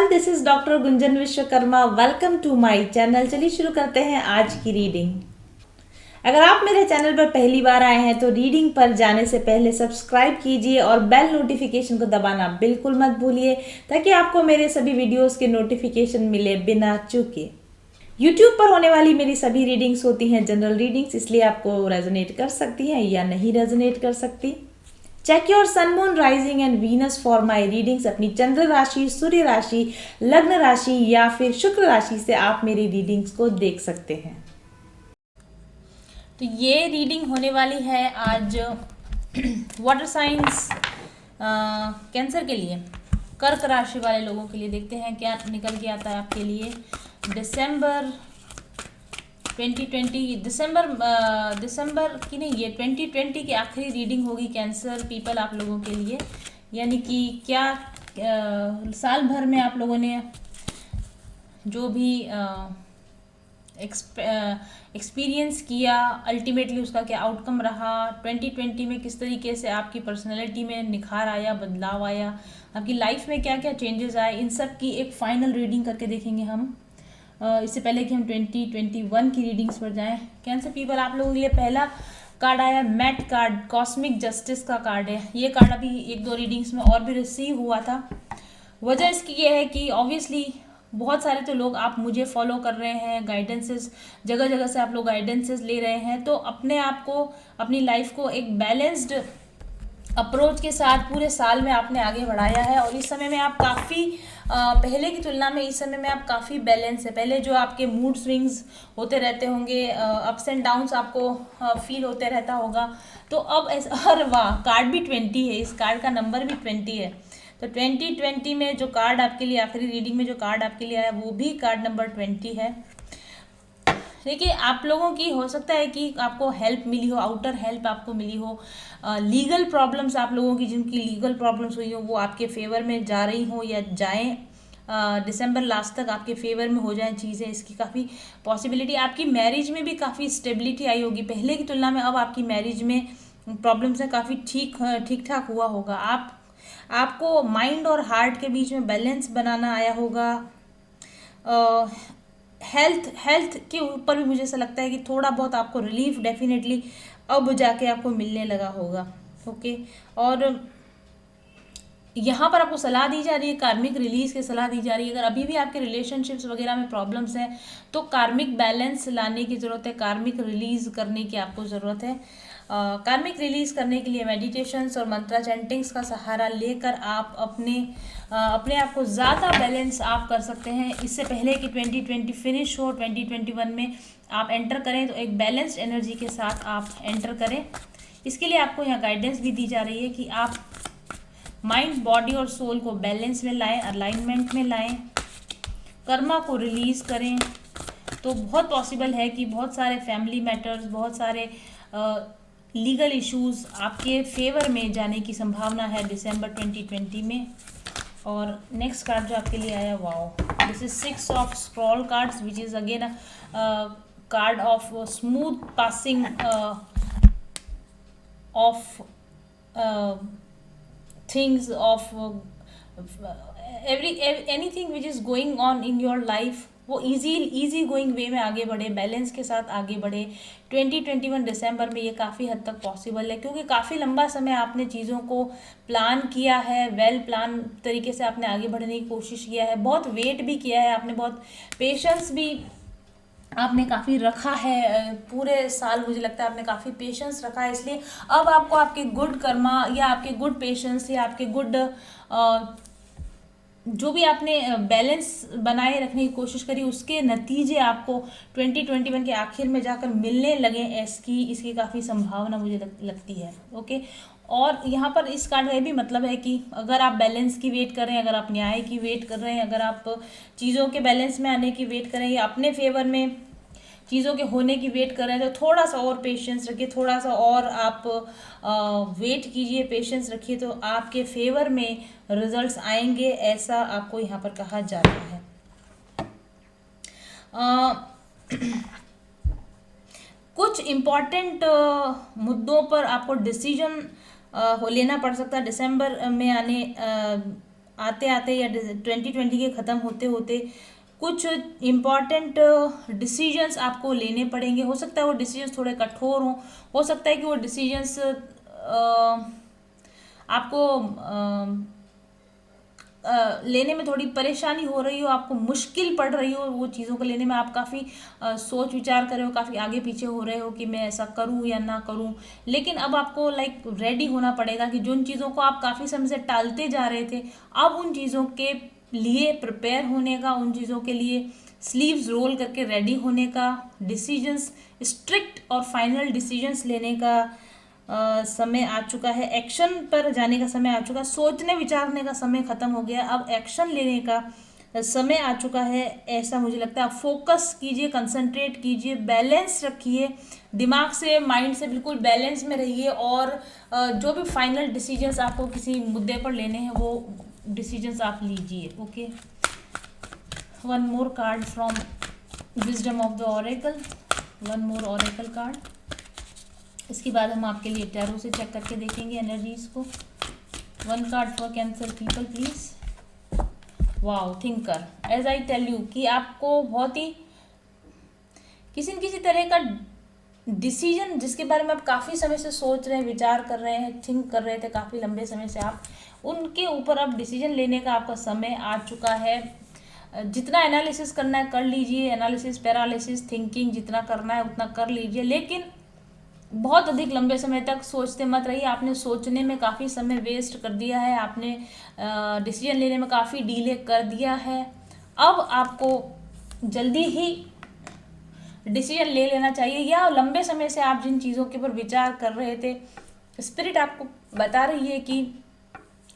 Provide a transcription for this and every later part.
Everyone, this is doctor Gunjan Vishwakarma. Welcome to my channel. चलिए शुरू करते हैं आज की रीडिंग। अगर आप मेरे चैनल पर पहली बार आए हैं तो रीडिंग पर जाने से पहले सब्सक्राइब कीजिए और बेल नोटिफिकेशन को दबाना बिल्कुल मत भूलिए ताकि आपको मेरे सभी वीडियोस के नोटिफिकेशन मिले बिना चूके। यूट्यूब पर होने वाली मेरी सभी रीडिंग्स होती हैं जनरल रीडिंग्स, इसलिए आपको रेजोनेट कर सकती हैं या नहीं रेजोनेट कर सकती। Check your sun moon rising and Venus for my readings. अपनी चंद्र राशि, सूर्य राशि, लग्न राशि या फिर शुक्र राशि से आप मेरी रीडिंग्स को देख सकते हैं। तो ये रीडिंग होने वाली है आज वाटर साइंस कैंसर के लिए, कर्क राशि वाले लोगों के लिए। देखते हैं क्या निकल के आता है आपके लिए दिसंबर 2020। दिसंबर की नहीं, ये 2020 की आखिरी रीडिंग होगी कैंसर पीपल आप लोगों के लिए। यानी कि क्या साल भर में आप लोगों ने जो भी एक्सपीरियंस किया, अल्टीमेटली उसका क्या आउटकम रहा, 2020 में किस तरीके से आपकी पर्सनैलिटी में निखार आया, बदलाव आया, आपकी लाइफ में क्या क्या चेंजेस आए, इन सब की एक फाइनल रीडिंग करके देखेंगे हम। इससे पहले कि हम 2021 की रीडिंग्स पर जाएं। कैंसर पीपल आप लोगों के लिए पहला कार्ड आया मैट कार्ड, कॉस्मिक जस्टिस का कार्ड है। ये कार्ड अभी एक दो रीडिंग्स में और भी रिसीव हुआ था। वजह इसकी ये है कि ऑब्वियसली बहुत सारे तो लोग आप मुझे फॉलो कर रहे हैं, गाइडेंसेस जगह जगह से आप लोग गाइडेंसेस ले रहे हैं, तो अपने आप को, अपनी लाइफ को एक बैलेंस्ड अप्रोच के साथ पूरे साल में आपने आगे बढ़ाया है। और इस समय में आप काफ़ी पहले की तुलना में इस समय में आप काफ़ी बैलेंस है। पहले जो आपके मूड स्विंग्स होते रहते होंगे, अप्स एंड डाउन्स आपको फील होते रहता होगा, तो अब और वाह, कार्ड भी 20 है, इस कार्ड का नंबर भी 20 है। तो 2020 में जो कार्ड आपके लिए, आखिरी रीडिंग में जो कार्ड आपके लिए आया वो भी कार्ड नंबर 20 है। देखिए, आप लोगों की हो सकता है कि आपको हेल्प मिली हो, आउटर हेल्प आपको मिली हो, लीगल प्रॉब्लम्स आप लोगों की, जिनकी लीगल प्रॉब्लम्स हुई हो वो आपके फेवर में जा रही हो या जाएं, दिसंबर लास्ट तक आपके फेवर में हो जाएं चीज़ें, इसकी काफ़ी पॉसिबिलिटी। आपकी मैरिज में भी काफ़ी स्टेबिलिटी आई होगी पहले की तुलना में। अब आपकी मैरिज में प्रॉब्लम्स है काफ़ी ठीक ठाक हुआ होगा। आपको माइंड और हार्ट के बीच में बैलेंस बनाना आया होगा। हेल्थ के ऊपर भी मुझे ऐसा लगता है कि थोड़ा बहुत आपको रिलीफ डेफिनेटली अब जाके आपको मिलने लगा होगा। ओके, और यहाँ पर आपको सलाह दी जा रही है, कार्मिक रिलीज की सलाह दी जा रही है। अगर अभी भी आपके रिलेशनशिप्स वगैरह में प्रॉब्लम्स हैं तो कार्मिक बैलेंस लाने की ज़रूरत है, कार्मिक रिलीज करने की आपको ज़रूरत है। कार्मिक रिलीज करने के लिए मेडिटेशंस और मंत्रा चैंटिंग्स का सहारा लेकर आप अपने आप को ज़्यादा बैलेंस आप कर सकते हैं। इससे पहले कि 2020 फिनिश हो, 2021 में आप एंटर करें तो एक बैलेंस्ड एनर्जी के साथ आप एंटर करें। इसके लिए आपको यहाँ गाइडेंस भी दी जा रही है कि आप माइंड, बॉडी और सोल को बैलेंस में लाएं, अलाइनमेंट में लाएं, कर्मा को रिलीज करें। तो बहुत पॉसिबल है कि बहुत सारे फैमिली मैटर्स, बहुत सारे लीगल इश्यूज आपके फेवर में जाने की संभावना है दिसंबर 2020 में। और नेक्स्ट कार्ड जो आपके लिए आया, wow, this is 6 of scroll cards which is again card of smooth passing of things, of anything which is going on in your life, वो इजी गोइंग वे में आगे बढ़े, बैलेंस के साथ आगे बढ़े। 2021 दिसंबर में ये काफ़ी हद तक पॉसिबल है, क्योंकि काफ़ी लंबा समय आपने चीज़ों को प्लान किया है, वेल प्लान तरीके से आपने आगे बढ़ने की कोशिश किया है, बहुत वेट भी किया है आपने, बहुत पेशेंस भी आपने काफ़ी रखा है। पूरे साल मुझे लगता है आपने काफ़ी पेशेंस रखा है। इसलिए अब आपको आपके गुड कर्मा या आपके गुड पेशेंस या आपके गुड जो भी आपने बैलेंस बनाए रखने की कोशिश करी, उसके नतीजे आपको 2021 के आखिर में जाकर मिलने लगे, इसकी काफ़ी संभावना मुझे लगती है। ओके, और यहाँ पर इस कार्ड का ये भी मतलब है कि अगर आप बैलेंस की वेट कर रहे हैं, अगर आप न्याय की वेट कर रहे हैं, अगर आप चीज़ों के बैलेंस में आने की वेट कर रहे हैं या अपने फेवर में चीज़ों के होने की वेट कर रहे हैं, तो थोड़ा सा और पेशेंस रखिए, थोड़ा सा और आप वेट कीजिए, पेशेंस रखिए, तो आपके फेवर में रिजल्ट्स आएंगे, ऐसा आपको यहाँ पर कहा जा रहा है। कुछ इम्पॉर्टेंट मुद्दों पर आपको डिसीजन लेना पड़ सकता है दिसंबर में आते आते या 2020 के ख़त्म होते होते कुछ इम्पॉर्टेंट डिसीजंस आपको लेने पड़ेंगे। हो सकता है वो डिसीजंस थोड़े कठोर हों, हो सकता है कि वो डिसीजंस आपको लेने में थोड़ी परेशानी हो रही हो, आपको मुश्किल पड़ रही हो वो चीज़ों को लेने में, आप काफ़ी सोच विचार कर रहे हो, काफ़ी आगे पीछे हो रहे हो कि मैं ऐसा करूं या ना करूं। लेकिन अब आपको रेडी होना पड़ेगा कि जिन चीज़ों को आप काफ़ी समय से टालते जा रहे थे, अब उन चीज़ों के लिए प्रिपेयर होने का, उन चीज़ों के लिए स्लीव्स रोल करके रेडी होने का, डिसीजंस, स्ट्रिक्ट और फाइनल डिसीजंस लेने का समय आ चुका है। एक्शन पर जाने का समय आ चुका है। सोचने विचारने का समय ख़त्म हो गया, अब एक्शन लेने का समय आ चुका है, ऐसा मुझे लगता है। आप फोकस कीजिए, कंसंट्रेट कीजिए, बैलेंस रखिए, दिमाग से, माइंड से बिल्कुल बैलेंस में रहिए, और जो भी फाइनल डिसीजंस आपको किसी मुद्दे पर लेने हैं वो डिसीजंस आप लीजिए। Okay, one more card from wisdom of the oracle, one more oracle card. इसके बाद हम आपके लिए टैरो से चेक करके देखेंगे एनर्जीज को। One card for cancer people please. Wow, thinker. As I tell you कि आपको बहुत ही किसी न किसी तरह का डिसीजन जिसके बारे में आप काफ़ी समय से सोच रहे हैं, विचार कर रहे हैं, थिंक कर रहे थे काफ़ी लंबे समय से, आप उनके ऊपर अब डिसीजन लेने का आपका समय आ चुका है। जितना एनालिसिस करना है कर लीजिए, एनालिसिस, पैरालिसिस, थिंकिंग जितना करना है उतना कर लीजिए, लेकिन बहुत अधिक लंबे समय तक सोचते मत रहिए। आपने सोचने में काफ़ी समय वेस्ट कर दिया है, आपने डिसीजन लेने में काफ़ी डिले कर दिया है। अब आपको जल्दी ही डिसीजन ले लेना चाहिए, या लंबे समय से आप जिन चीज़ों के ऊपर विचार कर रहे थे, स्पिरिट आपको बता रही है कि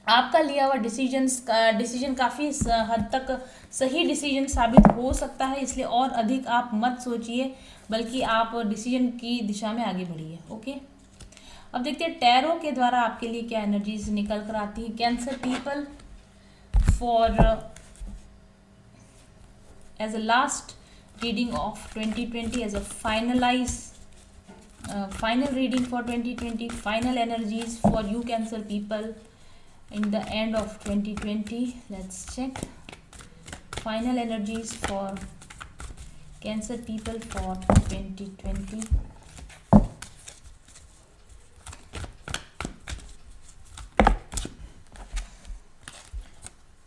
आपका लिया हुआ डिसीजन काफ़ी हद तक सही डिसीजन साबित हो सकता है, इसलिए और अधिक आप मत सोचिए, बल्कि आप डिसीजन की दिशा में आगे बढ़िए। ओके, अब देखते हैं टैरो के द्वारा आपके लिए क्या एनर्जीज निकल कर आती है। Cancer people for as a last reading of 2020, as a final reading for 2020, final energies for you Cancer people in the end of 2020. Let's check final energies for Cancer people for 2020.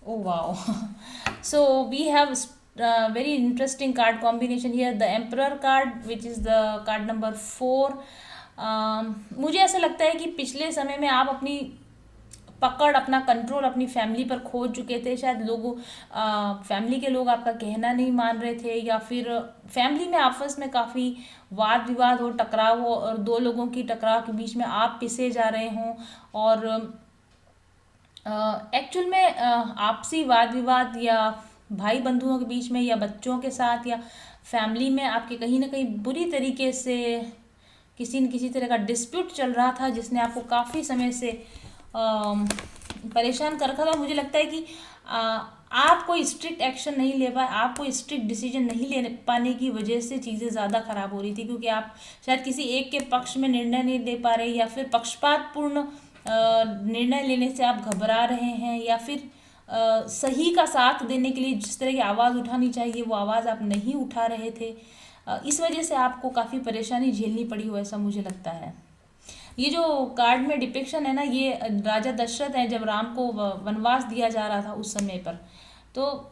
Oh wow. So we have very interesting card combination here, the Emperor card which is the card number 4. मुझे ऐसा लगता है कि पिछले समय में आप अपनी पकड़, अपना कंट्रोल अपनी फैमिली पर खो चुके थे। शायद लोगों फैमिली के लोग आपका कहना नहीं मान रहे थे, या फिर फैमिली में आपस में काफ़ी वाद विवाद हो, टकराव हो, और दो लोगों की टकराव के बीच में आप पिसे जा रहे हों, और एक्चुअल में आपसी वाद विवाद या भाई बंधुओं के बीच में, या बच्चों के साथ, या फैमिली में आपके कहीं ना कहीं बुरी तरीके से किसी न किसी तरह का डिस्प्यूट चल रहा था, जिसने आपको काफ़ी समय से परेशान कर रखा था। मुझे लगता है कि आप कोई स्ट्रिक्ट एक्शन नहीं ले पाए, आप कोई स्ट्रिक्ट डिसीजन नहीं ले पाने की वजह से चीज़ें ज़्यादा ख़राब हो रही थी, क्योंकि आप शायद किसी एक के पक्ष में निर्णय नहीं ले पा रहे, या फिर पक्षपातपूर्ण निर्णय लेने से आप घबरा रहे हैं, या फिर सही का साथ देने के लिए जिस तरह की आवाज़ उठानी चाहिए वो आवाज़ आप नहीं उठा रहे थे। इस वजह से आपको काफ़ी परेशानी झेलनी पड़ी हो, ऐसा मुझे लगता है। ये जो कार्ड में डिपिक्शन है ना, ये राजा दशरथ है, जब राम को वनवास दिया जा रहा था उस समय पर। तो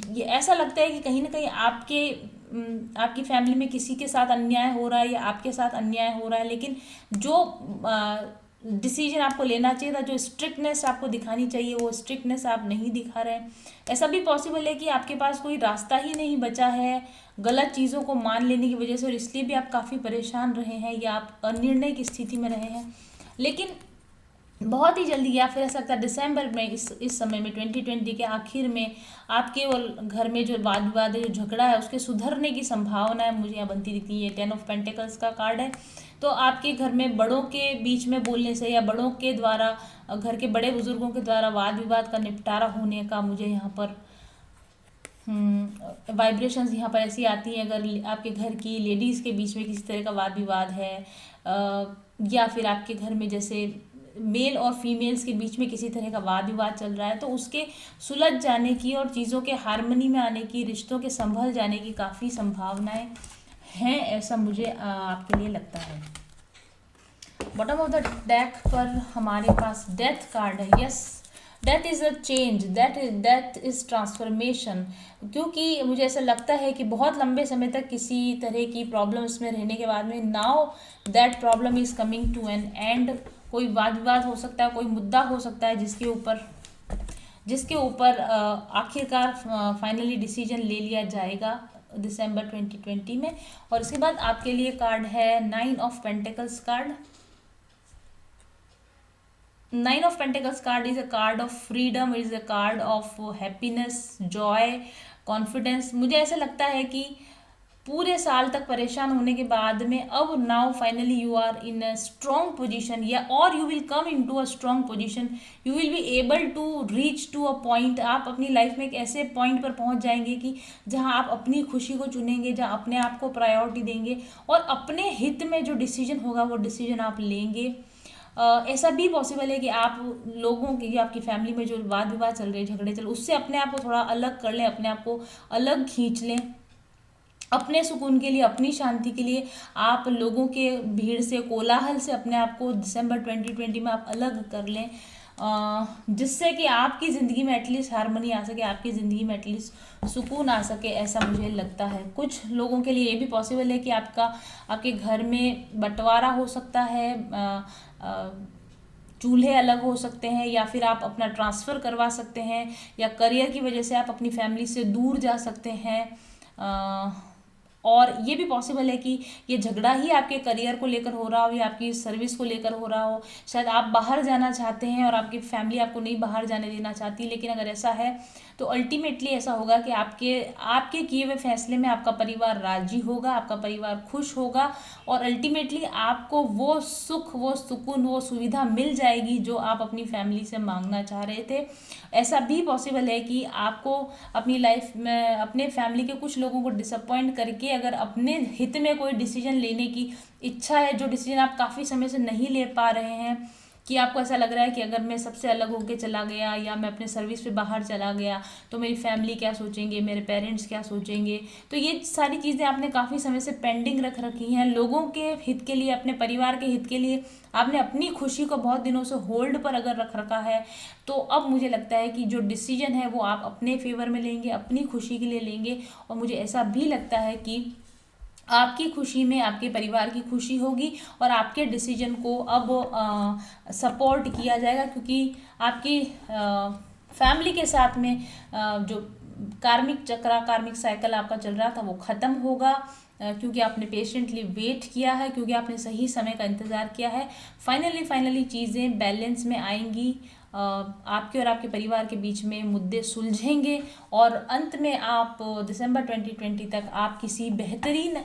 ये ऐसा लगता है कि कहीं ना कहीं आपकी फैमिली में किसी के साथ अन्याय हो रहा है, या आपके साथ अन्याय हो रहा है, लेकिन जो डिसीजन आपको लेना चाहिए था, जो स्ट्रिक्टनेस आपको दिखानी चाहिए, वो स्ट्रिक्टनेस आप नहीं दिखा रहे हैं। ऐसा भी पॉसिबल है कि आपके पास कोई रास्ता ही नहीं बचा है गलत चीज़ों को मान लेने की वजह से, और इसलिए भी आप काफ़ी परेशान रहे हैं, या आप अनिर्णय की स्थिति में रहे हैं। लेकिन बहुत ही जल्दी, या फिर ऐसा लगता है दिसंबर में, इस समय में 2020 के आखिर में आपके और घर में जो वाद विवाद है, जो झगड़ा है, उसके सुधरने की संभावना है मुझे यहाँ बनती दिखती है। 10 ऑफ पेंटिकल्स का कार्ड है, तो आपके घर में बड़ों के बीच में बोलने से, या बड़ों के द्वारा, घर के बड़े बुजुर्गों के द्वारा वाद विवाद का निपटारा होने का मुझे यहाँ पर वाइब्रेशंस यहाँ पर ऐसी आती हैं। अगर आपके घर की लेडीज़ के बीच में किसी तरह का वाद विवाद है, या फिर आपके घर में जैसे मेल और फीमेल्स के बीच में किसी तरह का वाद विवाद चल रहा है, तो उसके सुलझ जाने की और चीज़ों के हार्मनी में आने की, रिश्तों के संभल जाने की काफ़ी संभावनाएं हैं, ऐसा मुझे आपके लिए लगता है। बॉटम ऑफ द डेक पर हमारे पास डेथ कार्ड है। Yes, death is a change, death is transformation. क्योंकि मुझे ऐसा लगता है कि बहुत लंबे समय तक किसी तरह की प्रॉब्लम्स में रहने के बाद में now that problem is coming to an end. कोई वाद विवाद हो सकता है, कोई मुद्दा हो सकता है जिसके ऊपर आखिरकार फाइनली डिसीजन ले लिया जाएगा दिसंबर 2020 में। और इसके बाद आपके लिए कार्ड है 9 of pentacles card. 9 of Pentacles card is a card of freedom, it is a card of happiness, joy, confidence। मुझे ऐसा लगता है कि पूरे साल तक परेशान होने के बाद में अब now finally you are in a strong position, या और you will come in to a strong position. You will be able to reach to a point. आप अपनी लाइफ में एक ऐसे पॉइंट पर पहुंच जाएंगे कि जहां आप अपनी खुशी को चुनेंगे, जहां अपने आप को प्रायोरिटी देंगे और अपने हित में जो डिसीजन होगा वो डिसीजन आप लेंगे। ऐसा भी पॉसिबल है कि आप लोगों की, आपकी फैमिली में जो वाद विवाद चल रहे हैं, झगड़े चल, उससे अपने आप को थोड़ा अलग कर लें, अपने आप को अलग खींच लें। अपने सुकून के लिए, अपनी शांति के लिए आप लोगों के भीड़ से, कोलाहल से अपने आप को दिसंबर 2020 में आप अलग कर लें, जिससे कि आपकी ज़िंदगी में एटलीस्ट हारमोनी आ सके, आपकी ज़िंदगी में एटलीस्ट सुकून आ सके, ऐसा मुझे लगता है। कुछ लोगों के लिए ये भी पॉसिबल है कि आपके घर में बंटवारा हो सकता है, चूल्हे अलग हो सकते हैं, या फिर आप अपना ट्रांसफ़र करवा सकते हैं, या करियर की वजह से आप अपनी फैमिली से दूर जा सकते हैं। और ये भी पॉसिबल है कि ये झगड़ा ही आपके करियर को लेकर हो रहा हो या आपकी सर्विस को लेकर हो रहा हो। शायद आप बाहर जाना चाहते हैं और आपकी फैमिली आपको नहीं बाहर जाने देना चाहती, लेकिन अगर ऐसा है तो अल्टीमेटली ऐसा होगा कि आपके किए हुए फैसले में आपका परिवार राजी होगा, आपका परिवार खुश होगा, और अल्टीमेटली आपको वो सुख, वो सुकून, वो सुविधा मिल जाएगी जो आप अपनी फैमिली से मांगना चाह रहे थे। ऐसा भी पॉसिबल है कि आपको अपनी लाइफ में अपने फैमिली के कुछ लोगों को डिसअपॉइंट करके अगर अपने हित में कोई डिसीजन लेने की इच्छा है, जो डिसीजन आप काफ़ी समय से नहीं ले पा रहे हैं, कि आपको ऐसा लग रहा है कि अगर मैं सबसे अलग होके चला गया या मैं अपने सर्विस पे बाहर चला गया तो मेरी फैमिली क्या सोचेंगे, मेरे पेरेंट्स क्या सोचेंगे। तो ये सारी चीज़ें आपने काफ़ी समय से पेंडिंग रख रखी हैं लोगों के हित के लिए, अपने परिवार के हित के लिए। आपने अपनी खुशी को बहुत दिनों से होल्ड पर अगर रख रखा है, तो अब मुझे लगता है कि जो डिसीजन है वो आप अपने फेवर में लेंगे, अपनी खुशी के लिए लेंगे। और मुझे ऐसा भी लगता है कि आपकी खुशी में आपके परिवार की खुशी होगी और आपके डिसीजन को अब सपोर्ट किया जाएगा, क्योंकि आपकी फैमिली के साथ में जो कार्मिक साइकिल आपका चल रहा था वो ख़त्म होगा, क्योंकि आपने पेशेंटली वेट किया है, क्योंकि आपने सही समय का इंतज़ार किया है। फाइनली चीज़ें बैलेंस में आएंगी, आपके और आपके परिवार के बीच में मुद्दे सुलझेंगे और अंत में आप दिसंबर 2020 तक आप किसी बेहतरीन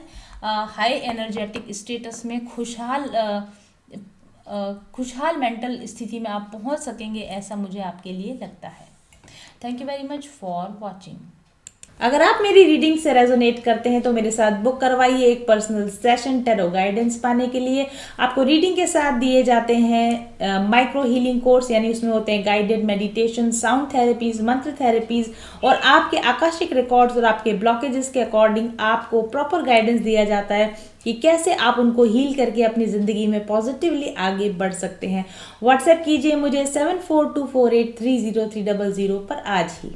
हाई एनर्जेटिक स्टेटस में खुशहाल मेंटल स्थिति में आप पहुंच सकेंगे, ऐसा मुझे आपके लिए लगता है। Thank you very much for watching. अगर आप मेरी रीडिंग से रेजोनेट करते हैं तो मेरे साथ बुक करवाइए एक पर्सनल सेशन टैरो गाइडेंस पाने के लिए। आपको रीडिंग के साथ दिए जाते हैं माइक्रो हीलिंग कोर्स, यानी उसमें होते हैं गाइडेड मेडिटेशन, साउंड थेरेपीज, मंत्र थेरेपीज, और आपके आकाशिक रिकॉर्ड्स और आपके ब्लॉकेजेस के अकॉर्डिंग आपको प्रॉपर गाइडेंस दिया जाता है कि कैसे आप उनको हील करके अपनी ज़िंदगी में पॉजिटिवली आगे बढ़ सकते हैं। व्हाट्सएप कीजिए मुझे 7424830300 पर आज ही।